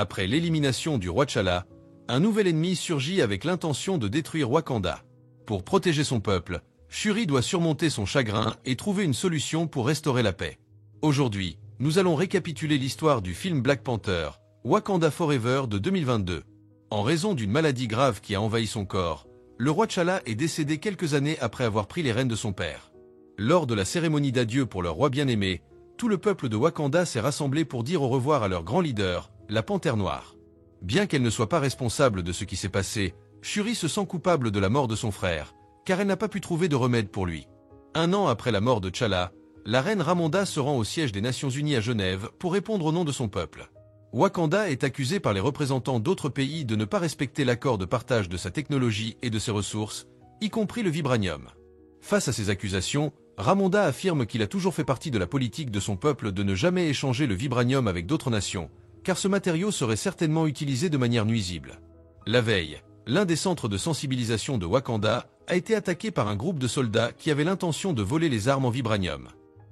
Après l'élimination du roi T'Challa, un nouvel ennemi surgit avec l'intention de détruire Wakanda. Pour protéger son peuple, Shuri doit surmonter son chagrin et trouver une solution pour restaurer la paix. Aujourd'hui, nous allons récapituler l'histoire du film Black Panther, Wakanda Forever de 2022. En raison d'une maladie grave qui a envahi son corps, le roi T'Challa est décédé quelques années après avoir pris les rênes de son père. Lors de la cérémonie d'adieu pour leur roi bien-aimé, tout le peuple de Wakanda s'est rassemblé pour dire au revoir à leur grand leader, la Panthère Noire. Bien qu'elle ne soit pas responsable de ce qui s'est passé, Shuri se sent coupable de la mort de son frère, car elle n'a pas pu trouver de remède pour lui. Un an après la mort de T'Challa, la reine Ramonda se rend au siège des Nations Unies à Genève pour répondre au nom de son peuple. Wakanda est accusé par les représentants d'autres pays de ne pas respecter l'accord de partage de sa technologie et de ses ressources, y compris le vibranium. Face à ces accusations, Ramonda affirme qu'il a toujours fait partie de la politique de son peuple de ne jamais échanger le vibranium avec d'autres nations, car ce matériau serait certainement utilisé de manière nuisible. La veille, l'un des centres de sensibilisation de Wakanda a été attaqué par un groupe de soldats qui avaient l'intention de voler les armes en vibranium.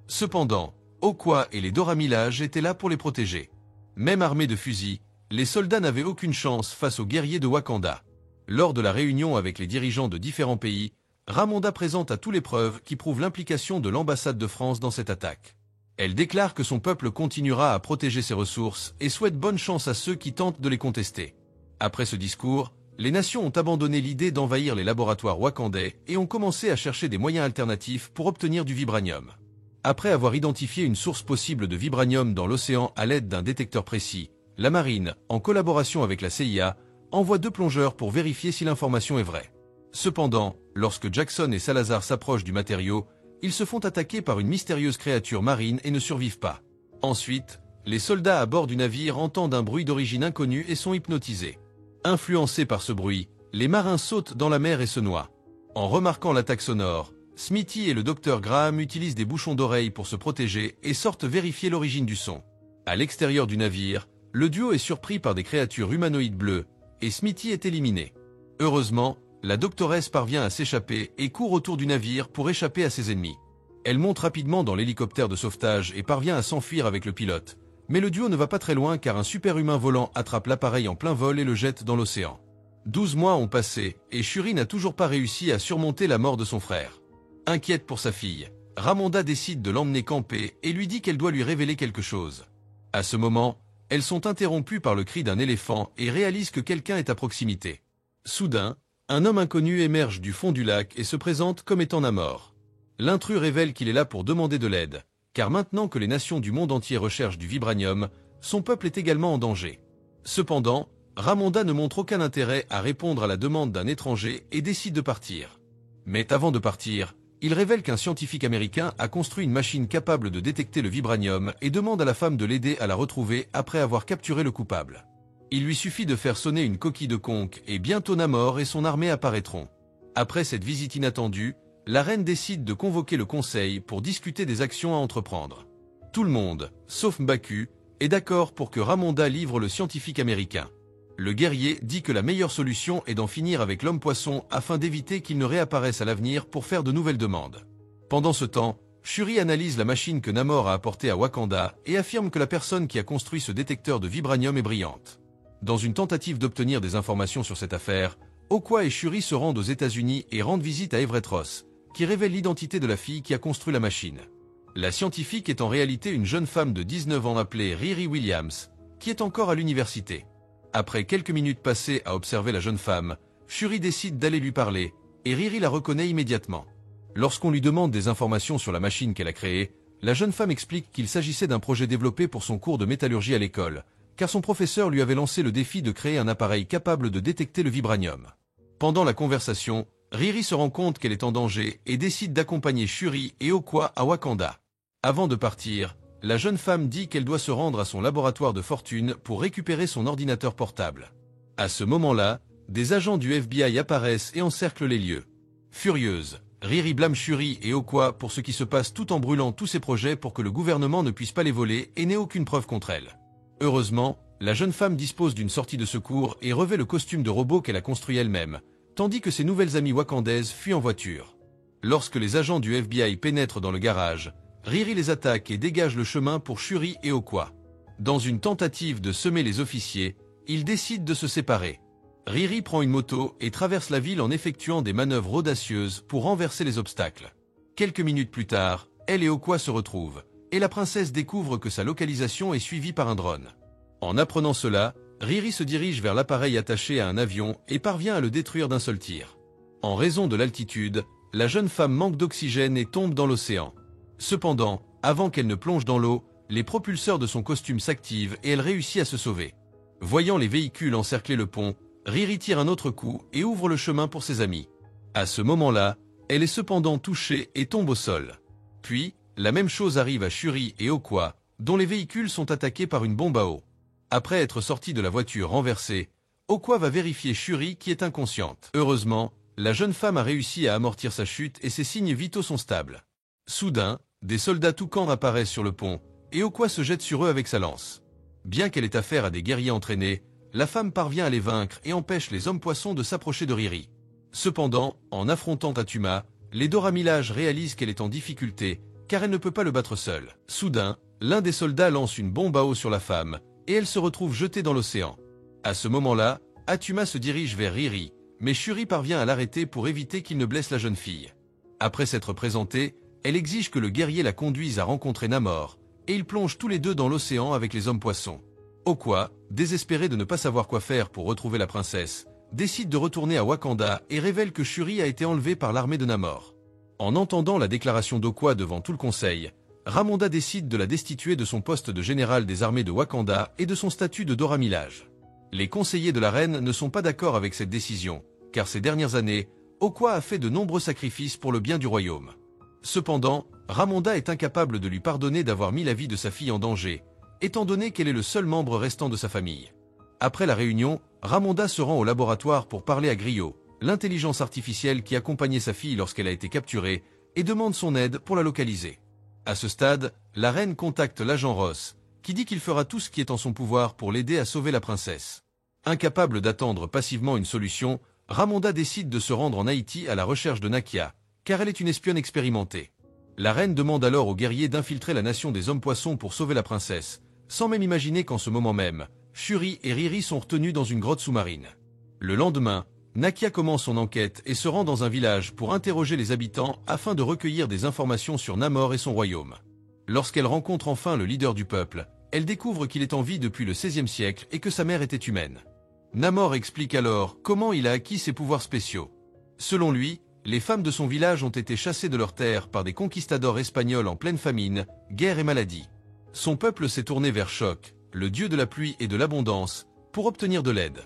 Cependant, Okoye et les Dora Milaje étaient là pour les protéger. Même armés de fusils, les soldats n'avaient aucune chance face aux guerriers de Wakanda. Lors de la réunion avec les dirigeants de différents pays, Ramonda présente à tous les preuves qui prouvent l'implication de l'ambassade de France dans cette attaque. Elle déclare que son peuple continuera à protéger ses ressources et souhaite bonne chance à ceux qui tentent de les contester. Après ce discours, les nations ont abandonné l'idée d'envahir les laboratoires wakandais et ont commencé à chercher des moyens alternatifs pour obtenir du vibranium. Après avoir identifié une source possible de vibranium dans l'océan à l'aide d'un détecteur précis, la marine, en collaboration avec la CIA, envoie 2 plongeurs pour vérifier si l'information est vraie. Cependant, lorsque Jackson et Salazar s'approchent du matériau, ils se font attaquer par une mystérieuse créature marine et ne survivent pas. Ensuite, les soldats à bord du navire entendent un bruit d'origine inconnue et sont hypnotisés. Influencés par ce bruit, les marins sautent dans la mer et se noient. En remarquant l'attaque sonore, Smithy et le docteur Graham utilisent des bouchons d'oreilles pour se protéger et sortent vérifier l'origine du son. À l'extérieur du navire, le duo est surpris par des créatures humanoïdes bleues, et Smithy est éliminé. Heureusement, la doctoresse parvient à s'échapper et court autour du navire pour échapper à ses ennemis. Elle monte rapidement dans l'hélicoptère de sauvetage et parvient à s'enfuir avec le pilote. Mais le duo ne va pas très loin car un super-humain volant attrape l'appareil en plein vol et le jette dans l'océan. 12 mois ont passé et Shuri n'a toujours pas réussi à surmonter la mort de son frère. Inquiète pour sa fille, Ramonda décide de l'emmener camper et lui dit qu'elle doit lui révéler quelque chose. À ce moment, elles sont interrompues par le cri d'un éléphant et réalisent que quelqu'un est à proximité. Soudain, un homme inconnu émerge du fond du lac et se présente comme étant Namor. L'intrus révèle qu'il est là pour demander de l'aide, car maintenant que les nations du monde entier recherchent du vibranium, son peuple est également en danger. Cependant, Ramonda ne montre aucun intérêt à répondre à la demande d'un étranger et décide de partir. Mais avant de partir, il révèle qu'un scientifique américain a construit une machine capable de détecter le vibranium et demande à la femme de l'aider à la retrouver après avoir capturé le coupable. Il lui suffit de faire sonner une coquille de conque et bientôt Namor et son armée apparaîtront. Après cette visite inattendue, la reine décide de convoquer le conseil pour discuter des actions à entreprendre. Tout le monde, sauf M'Baku, est d'accord pour que Ramonda livre le scientifique américain. Le guerrier dit que la meilleure solution est d'en finir avec l'homme-poisson afin d'éviter qu'il ne réapparaisse à l'avenir pour faire de nouvelles demandes. Pendant ce temps, Shuri analyse la machine que Namor a apportée à Wakanda et affirme que la personne qui a construit ce détecteur de vibranium est brillante. Dans une tentative d'obtenir des informations sur cette affaire, Okoye et Shuri se rendent aux États-Unis et rendent visite à Everett Ross, qui révèle l'identité de la fille qui a construit la machine. La scientifique est en réalité une jeune femme de 19 ans appelée Riri Williams, qui est encore à l'université. Après quelques minutes passées à observer la jeune femme, Shuri décide d'aller lui parler, et Riri la reconnaît immédiatement. Lorsqu'on lui demande des informations sur la machine qu'elle a créée, la jeune femme explique qu'il s'agissait d'un projet développé pour son cours de métallurgie à l'école, car son professeur lui avait lancé le défi de créer un appareil capable de détecter le vibranium. Pendant la conversation, Riri se rend compte qu'elle est en danger et décide d'accompagner Shuri et Okoye à Wakanda. Avant de partir, la jeune femme dit qu'elle doit se rendre à son laboratoire de fortune pour récupérer son ordinateur portable. À ce moment-là, des agents du FBI apparaissent et encerclent les lieux. Furieuse, Riri blâme Shuri et Okoye pour ce qui se passe tout en brûlant tous ses projets pour que le gouvernement ne puisse pas les voler et n'ait aucune preuve contre elle. Heureusement, la jeune femme dispose d'une sortie de secours et revêt le costume de robot qu'elle a construit elle-même, tandis que ses nouvelles amies wakandaises fuient en voiture. Lorsque les agents du FBI pénètrent dans le garage, Riri les attaque et dégage le chemin pour Shuri et Okoye. Dans une tentative de semer les officiers, ils décident de se séparer. Riri prend une moto et traverse la ville en effectuant des manœuvres audacieuses pour renverser les obstacles. Quelques minutes plus tard, elle et Okwa se retrouvent, et la princesse découvre que sa localisation est suivie par un drone. En apprenant cela, Riri se dirige vers l'appareil attaché à un avion et parvient à le détruire d'un seul tir. En raison de l'altitude, la jeune femme manque d'oxygène et tombe dans l'océan. Cependant, avant qu'elle ne plonge dans l'eau, les propulseurs de son costume s'activent et elle réussit à se sauver. Voyant les véhicules encercler le pont, Riri tire un autre coup et ouvre le chemin pour ses amis. À ce moment-là, elle est cependant touchée et tombe au sol. Puis, la même chose arrive à Shuri et Okwa, dont les véhicules sont attaqués par une bombe à eau. Après être sortie de la voiture renversée, Okwa va vérifier Shuri qui est inconsciente. Heureusement, la jeune femme a réussi à amortir sa chute et ses signes vitaux sont stables. Soudain, des soldats toucans apparaissent sur le pont, et Okwa se jette sur eux avec sa lance. Bien qu'elle ait affaire à des guerriers entraînés, la femme parvient à les vaincre et empêche les hommes-poissons de s'approcher de Riri. Cependant, en affrontant Atuma, les Dora Milaje réalisent qu'elle est en difficulté, car elle ne peut pas le battre seule. Soudain, l'un des soldats lance une bombe à eau sur la femme, et elle se retrouve jetée dans l'océan. À ce moment-là, Atuma se dirige vers Riri, mais Shuri parvient à l'arrêter pour éviter qu'il ne blesse la jeune fille. Après s'être présentée, elle exige que le guerrier la conduise à rencontrer Namor, et ils plongent tous les deux dans l'océan avec les hommes-poissons. Okwa, désespéré de ne pas savoir quoi faire pour retrouver la princesse, décide de retourner à Wakanda et révèle que Shuri a été enlevée par l'armée de Namor. En entendant la déclaration d'Okwa devant tout le conseil, Ramonda décide de la destituer de son poste de général des armées de Wakanda et de son statut de Dora Milaje. Les conseillers de la reine ne sont pas d'accord avec cette décision, car ces dernières années, Okwa a fait de nombreux sacrifices pour le bien du royaume. Cependant, Ramonda est incapable de lui pardonner d'avoir mis la vie de sa fille en danger, étant donné qu'elle est le seul membre restant de sa famille. Après la réunion, Ramonda se rend au laboratoire pour parler à Griot, l'intelligence artificielle qui accompagnait sa fille lorsqu'elle a été capturée, et demande son aide pour la localiser. À ce stade, la reine contacte l'agent Ross, qui dit qu'il fera tout ce qui est en son pouvoir pour l'aider à sauver la princesse. Incapable d'attendre passivement une solution, Ramonda décide de se rendre en Haïti à la recherche de Nakia, car elle est une espionne expérimentée. La reine demande alors aux guerriers d'infiltrer la nation des hommes-poissons pour sauver la princesse, sans même imaginer qu'en ce moment même, Shuri et Riri sont retenus dans une grotte sous-marine. Le lendemain, Nakia commence son enquête et se rend dans un village pour interroger les habitants afin de recueillir des informations sur Namor et son royaume. Lorsqu'elle rencontre enfin le leader du peuple, elle découvre qu'il est en vie depuis le XVIe siècle et que sa mère était humaine. Namor explique alors comment il a acquis ses pouvoirs spéciaux. Selon lui, les femmes de son village ont été chassées de leurs terres par des conquistadors espagnols en pleine famine, guerre et maladie. Son peuple s'est tourné vers Chok, le dieu de la pluie et de l'abondance, pour obtenir de l'aide.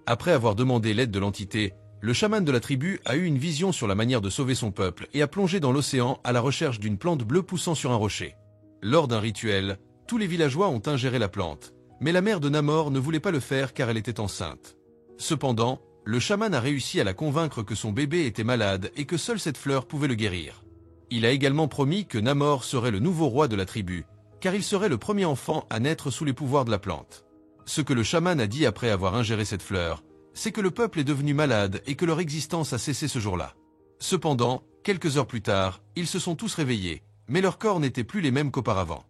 Après avoir demandé l'aide de l'entité, le chaman de la tribu a eu une vision sur la manière de sauver son peuple et a plongé dans l'océan à la recherche d'une plante bleue poussant sur un rocher. Lors d'un rituel, tous les villageois ont ingéré la plante, mais la mère de Namor ne voulait pas le faire car elle était enceinte. Cependant, le chaman a réussi à la convaincre que son bébé était malade et que seule cette fleur pouvait le guérir. Il a également promis que Namor serait le nouveau roi de la tribu, car il serait le premier enfant à naître sous les pouvoirs de la plante. Ce que le chaman a dit après avoir ingéré cette fleur, c'est que le peuple est devenu malade et que leur existence a cessé ce jour-là. Cependant, quelques heures plus tard, ils se sont tous réveillés, mais leurs corps n'étaient plus les mêmes qu'auparavant.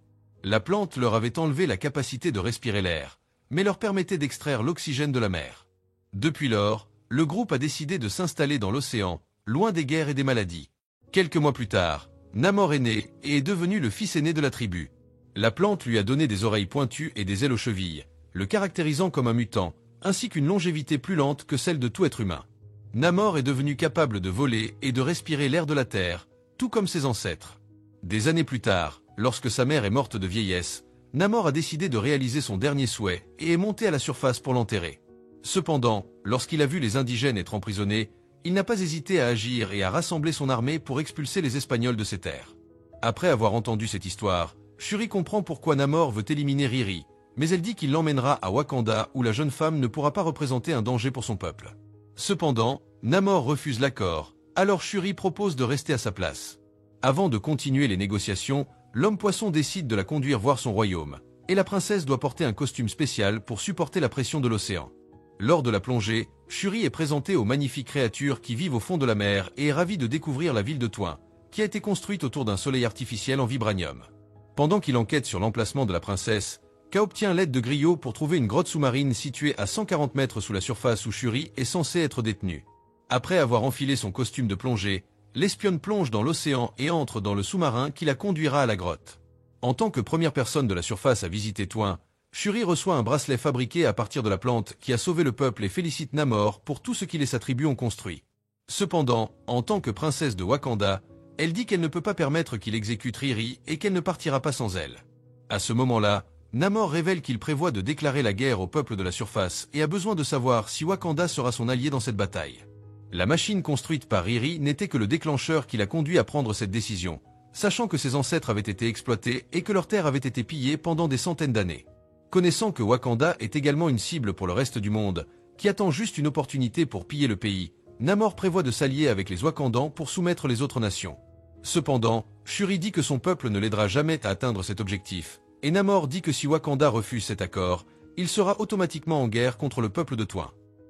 La plante leur avait enlevé la capacité de respirer l'air, mais leur permettait d'extraire l'oxygène de la mer. Depuis lors, le groupe a décidé de s'installer dans l'océan, loin des guerres et des maladies. Quelques mois plus tard, Namor est né et est devenu le fils aîné de la tribu. La plante lui a donné des oreilles pointues et des ailes aux chevilles, le caractérisant comme un mutant, ainsi qu'une longévité plus lente que celle de tout être humain. Namor est devenu capable de voler et de respirer l'air de la terre, tout comme ses ancêtres. Des années plus tard, lorsque sa mère est morte de vieillesse, Namor a décidé de réaliser son dernier souhait et est monté à la surface pour l'enterrer. Cependant, lorsqu'il a vu les indigènes être emprisonnés, il n'a pas hésité à agir et à rassembler son armée pour expulser les Espagnols de ces terres. Après avoir entendu cette histoire, Shuri comprend pourquoi Namor veut éliminer Riri, mais elle dit qu'il l'emmènera à Wakanda où la jeune femme ne pourra pas représenter un danger pour son peuple. Cependant, Namor refuse l'accord, alors Shuri propose de rester à sa place. Avant de continuer les négociations, l'homme-poisson décide de la conduire voir son royaume, et la princesse doit porter un costume spécial pour supporter la pression de l'océan. Lors de la plongée, Shuri est présentée aux magnifiques créatures qui vivent au fond de la mer et est ravie de découvrir la ville de Toin, qui a été construite autour d'un soleil artificiel en vibranium. Pendant qu'il enquête sur l'emplacement de la princesse, Ka obtient l'aide de Griot pour trouver une grotte sous-marine située à 140 mètres sous la surface où Shuri est censé être détenue. Après avoir enfilé son costume de plongée, l'espionne plonge dans l'océan et entre dans le sous-marin qui la conduira à la grotte. En tant que première personne de la surface à visiter Twin, Shuri reçoit un bracelet fabriqué à partir de la plante qui a sauvé le peuple et félicite Namor pour tout ce qu'il et sa tribu ont construit. Cependant, en tant que princesse de Wakanda, elle dit qu'elle ne peut pas permettre qu'il exécute Riri et qu'elle ne partira pas sans elle. À ce moment-là, Namor révèle qu'il prévoit de déclarer la guerre au peuple de la surface et a besoin de savoir si Wakanda sera son allié dans cette bataille. La machine construite par Riri n'était que le déclencheur qui l'a conduit à prendre cette décision, sachant que ses ancêtres avaient été exploités et que leurs terres avaient été pillées pendant des centaines d'années. Connaissant que Wakanda est également une cible pour le reste du monde, qui attend juste une opportunité pour piller le pays, Namor prévoit de s'allier avec les Wakandans pour soumettre les autres nations. Cependant, Shuri dit que son peuple ne l'aidera jamais à atteindre cet objectif, et Namor dit que si Wakanda refuse cet accord, il sera automatiquement en guerre contre le peuple de Twin.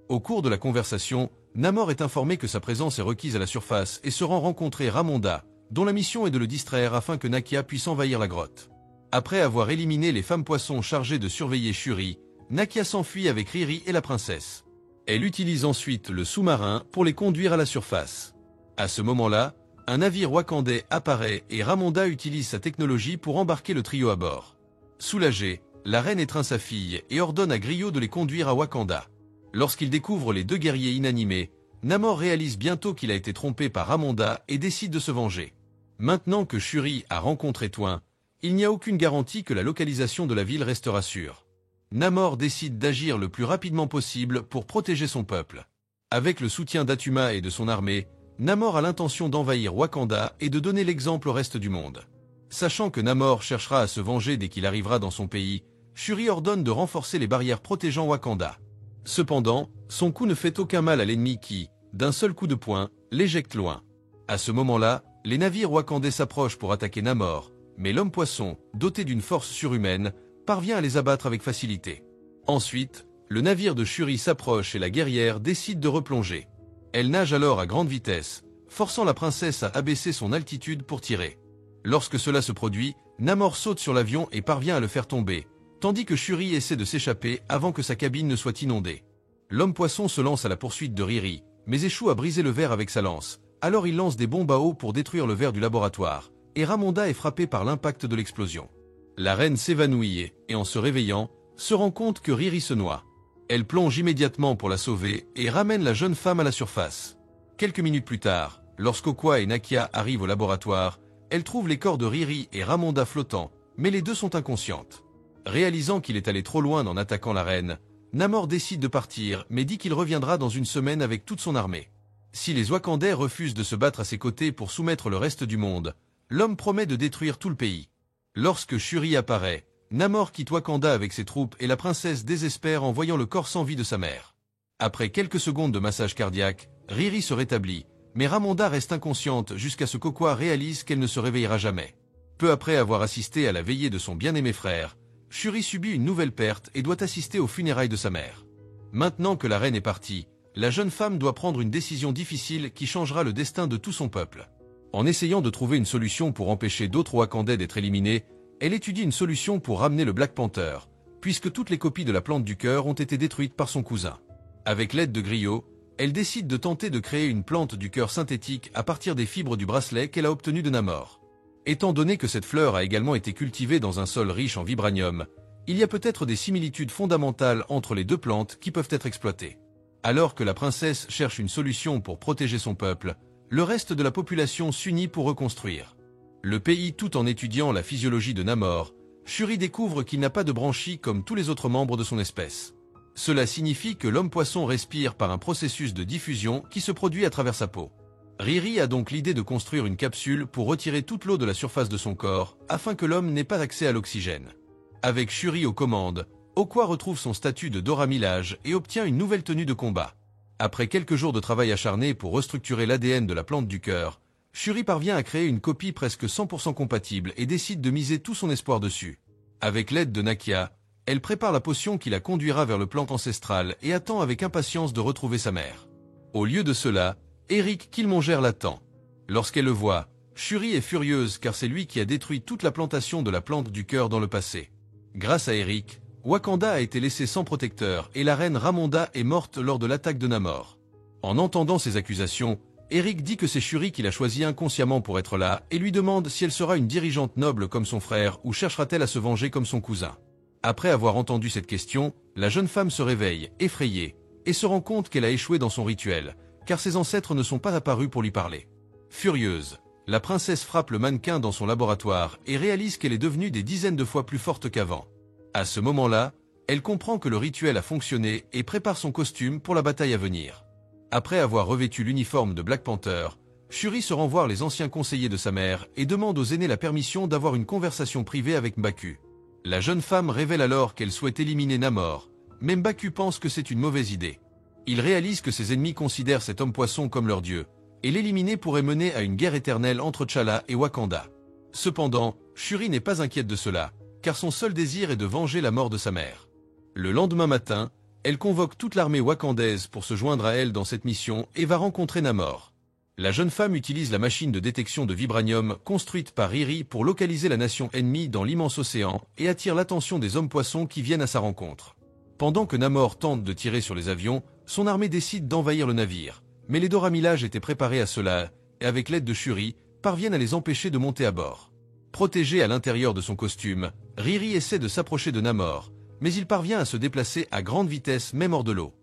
Au cours de la conversation, Namor est informé que sa présence est requise à la surface et se rend rencontrer Ramonda, dont la mission est de le distraire afin que Nakia puisse envahir la grotte. Après avoir éliminé les femmes poissons chargées de surveiller Shuri, Nakia s'enfuit avec Riri et la princesse. Elle utilise ensuite le sous-marin pour les conduire à la surface. À ce moment-là, un navire wakandais apparaît et Ramonda utilise sa technologie pour embarquer le trio à bord. Soulagée, la reine étreint sa fille et ordonne à Griot de les conduire à Wakanda. Lorsqu'il découvre les deux guerriers inanimés, Namor réalise bientôt qu'il a été trompé par Ramonda et décide de se venger. Maintenant que Shuri a rencontré Twin, il n'y a aucune garantie que la localisation de la ville restera sûre. Namor décide d'agir le plus rapidement possible pour protéger son peuple. Avec le soutien d'Atuma et de son armée, Namor a l'intention d'envahir Wakanda et de donner l'exemple au reste du monde. Sachant que Namor cherchera à se venger dès qu'il arrivera dans son pays, Shuri ordonne de renforcer les barrières protégeant Wakanda. Cependant, son coup ne fait aucun mal à l'ennemi qui, d'un seul coup de poing, l'éjecte loin. À ce moment-là, les navires wakandais s'approchent pour attaquer Namor, mais l'homme-poisson, doté d'une force surhumaine, parvient à les abattre avec facilité. Ensuite, le navire de Shuri s'approche et la guerrière décide de replonger. Elle nage alors à grande vitesse, forçant la princesse à abaisser son altitude pour tirer. Lorsque cela se produit, Namor saute sur l'avion et parvient à le faire tomber, tandis que Shuri essaie de s'échapper avant que sa cabine ne soit inondée. L'homme-poisson se lance à la poursuite de Riri, mais échoue à briser le verre avec sa lance. Alors il lance des bombes à eau pour détruire le verre du laboratoire, et Ramonda est frappé par l'impact de l'explosion. La reine s'évanouit et, en se réveillant, se rend compte que Riri se noie. Elle plonge immédiatement pour la sauver et ramène la jeune femme à la surface. Quelques minutes plus tard, lorsqu'Okwa et Nakia arrivent au laboratoire, elle trouve les corps de Riri et Ramonda flottants, mais les deux sont inconscientes. Réalisant qu'il est allé trop loin en attaquant la reine, Namor décide de partir mais dit qu'il reviendra dans une semaine avec toute son armée. Si les Wakandais refusent de se battre à ses côtés pour soumettre le reste du monde, l'homme promet de détruire tout le pays. Lorsque Shuri apparaît, Namor quitte Wakanda avec ses troupes et la princesse désespère en voyant le corps sans vie de sa mère. Après quelques secondes de massage cardiaque, Riri se rétablit, mais Ramonda reste inconsciente jusqu'à ce qu'Okwa réalise qu'elle ne se réveillera jamais. Peu après avoir assisté à la veillée de son bien-aimé frère, Shuri subit une nouvelle perte et doit assister aux funérailles de sa mère. Maintenant que la reine est partie, la jeune femme doit prendre une décision difficile qui changera le destin de tout son peuple. En essayant de trouver une solution pour empêcher d'autres Wakandais d'être éliminés, elle étudie une solution pour ramener le Black Panther, puisque toutes les copies de la plante du cœur ont été détruites par son cousin. Avec l'aide de Griot, elle décide de tenter de créer une plante du cœur synthétique à partir des fibres du bracelet qu'elle a obtenu de Namor. Étant donné que cette fleur a également été cultivée dans un sol riche en vibranium, il y a peut-être des similitudes fondamentales entre les deux plantes qui peuvent être exploitées. Alors que la princesse cherche une solution pour protéger son peuple, le reste de la population s'unit pour reconstruire le pays tout en étudiant la physiologie de Namor. Shuri découvre qu'il n'a pas de branchies comme tous les autres membres de son espèce. Cela signifie que l'homme-poisson respire par un processus de diffusion qui se produit à travers sa peau. Riri a donc l'idée de construire une capsule pour retirer toute l'eau de la surface de son corps, afin que l'homme n'ait pas accès à l'oxygène. Avec Shuri aux commandes, Okwa retrouve son statut de Dora Milaje et obtient une nouvelle tenue de combat. Après quelques jours de travail acharné pour restructurer l'ADN de la plante du cœur, Shuri parvient à créer une copie presque 100% compatible et décide de miser tout son espoir dessus. Avec l'aide de Nakia, elle prépare la potion qui la conduira vers le plan ancestral et attend avec impatience de retrouver sa mère. Au lieu de cela, Eric Killmonger l'attend. Lorsqu'elle le voit, Shuri est furieuse car c'est lui qui a détruit toute la plantation de la plante du cœur dans le passé. Grâce à Eric, Wakanda a été laissé sans protecteur et la reine Ramonda est morte lors de l'attaque de Namor. En entendant ces accusations, Eric dit que c'est Shuri qui l'a choisi inconsciemment pour être là et lui demande si elle sera une dirigeante noble comme son frère ou cherchera-t-elle à se venger comme son cousin. Après avoir entendu cette question, la jeune femme se réveille, effrayée, et se rend compte qu'elle a échoué dans son rituel, car ses ancêtres ne sont pas apparus pour lui parler. Furieuse, la princesse frappe le mannequin dans son laboratoire et réalise qu'elle est devenue des dizaines de fois plus forte qu'avant. À ce moment-là, elle comprend que le rituel a fonctionné et prépare son costume pour la bataille à venir. Après avoir revêtu l'uniforme de Black Panther, Shuri se rend voir les anciens conseillers de sa mère et demande aux aînés la permission d'avoir une conversation privée avec M'Baku. La jeune femme révèle alors qu'elle souhaite éliminer Namor, mais M'Baku pense que c'est une mauvaise idée. Il réalise que ses ennemis considèrent cet homme-poisson comme leur dieu, et l'éliminer pourrait mener à une guerre éternelle entre T'Challa et Wakanda. Cependant, Shuri n'est pas inquiète de cela, car son seul désir est de venger la mort de sa mère. Le lendemain matin, elle convoque toute l'armée wakandaise pour se joindre à elle dans cette mission et va rencontrer Namor. La jeune femme utilise la machine de détection de vibranium construite par Riri pour localiser la nation ennemie dans l'immense océan et attire l'attention des hommes-poissons qui viennent à sa rencontre. Pendant que Namor tente de tirer sur les avions, son armée décide d'envahir le navire. Mais les Dora Milaje étaient préparés à cela et avec l'aide de Shuri, parviennent à les empêcher de monter à bord. Protégé à l'intérieur de son costume, Riri essaie de s'approcher de Namor, mais il parvient à se déplacer à grande vitesse même hors de l'eau.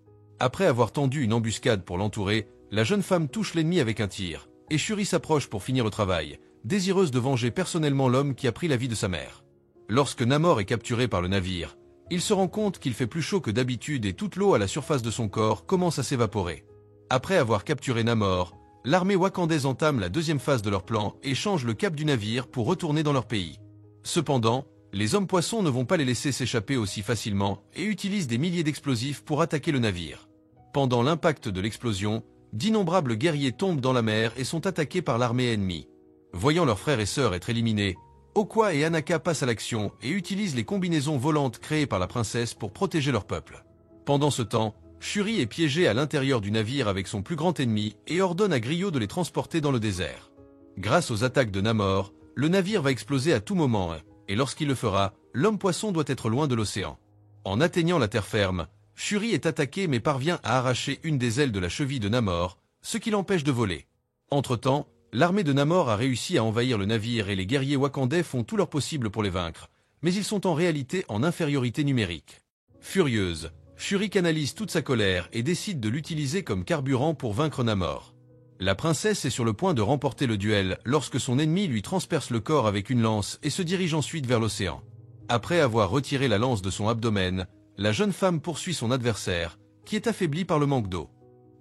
Après avoir tendu une embuscade pour l'entourer, la jeune femme touche l'ennemi avec un tir, et Shuri s'approche pour finir le travail, désireuse de venger personnellement l'homme qui a pris la vie de sa mère. Lorsque Namor est capturé par le navire, il se rend compte qu'il fait plus chaud que d'habitude et toute l'eau à la surface de son corps commence à s'évaporer. Après avoir capturé Namor, l'armée wakandaise entame la deuxième phase de leur plan et change le cap du navire pour retourner dans leur pays. Cependant, les hommes-poissons ne vont pas les laisser s'échapper aussi facilement et utilisent des milliers d'explosifs pour attaquer le navire. Pendant l'impact de l'explosion, d'innombrables guerriers tombent dans la mer et sont attaqués par l'armée ennemie. Voyant leurs frères et sœurs être éliminés, Okoye et Anaka passent à l'action et utilisent les combinaisons volantes créées par la princesse pour protéger leur peuple. Pendant ce temps, Shuri est piégée à l'intérieur du navire avec son plus grand ennemi et ordonne à Griot de les transporter dans le désert. Grâce aux attaques de Namor, le navire va exploser à tout moment, et lorsqu'il le fera, l'homme-poisson doit être loin de l'océan. En atteignant la terre ferme, Shuri est attaqué mais parvient à arracher une des ailes de la cheville de Namor, ce qui l'empêche de voler. Entre-temps, l'armée de Namor a réussi à envahir le navire et les guerriers wakandais font tout leur possible pour les vaincre, mais ils sont en réalité en infériorité numérique. Furieuse, Shuri canalise toute sa colère et décide de l'utiliser comme carburant pour vaincre Namor. La princesse est sur le point de remporter le duel lorsque son ennemi lui transperce le corps avec une lance et se dirige ensuite vers l'océan. Après avoir retiré la lance de son abdomen, la jeune femme poursuit son adversaire, qui est affaibli par le manque d'eau.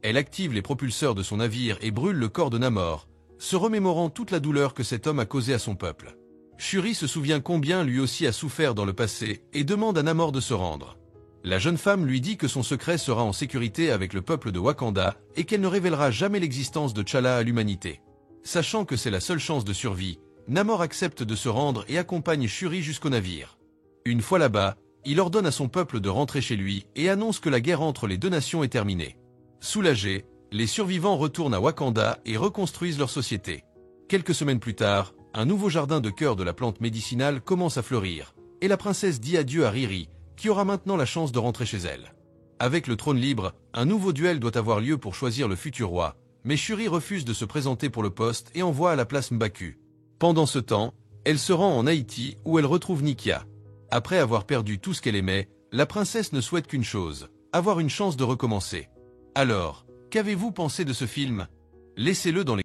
Elle active les propulseurs de son navire et brûle le corps de Namor, se remémorant toute la douleur que cet homme a causée à son peuple. Shuri se souvient combien lui aussi a souffert dans le passé et demande à Namor de se rendre. La jeune femme lui dit que son secret sera en sécurité avec le peuple de Wakanda et qu'elle ne révélera jamais l'existence de T'Challa à l'humanité. Sachant que c'est la seule chance de survie, Namor accepte de se rendre et accompagne Shuri jusqu'au navire. Une fois là-bas, il ordonne à son peuple de rentrer chez lui et annonce que la guerre entre les deux nations est terminée. Soulagés, les survivants retournent à Wakanda et reconstruisent leur société. Quelques semaines plus tard, un nouveau jardin de cœur de la plante médicinale commence à fleurir, et la princesse dit adieu à Riri, qui aura maintenant la chance de rentrer chez elle. Avec le trône libre, un nouveau duel doit avoir lieu pour choisir le futur roi, mais Shuri refuse de se présenter pour le poste et envoie à la place M'Baku. Pendant ce temps, elle se rend en Haïti où elle retrouve Nikia. Après avoir perdu tout ce qu'elle aimait, la princesse ne souhaite qu'une chose, avoir une chance de recommencer. Alors, qu'avez-vous pensé de ce film? Laissez-le dans les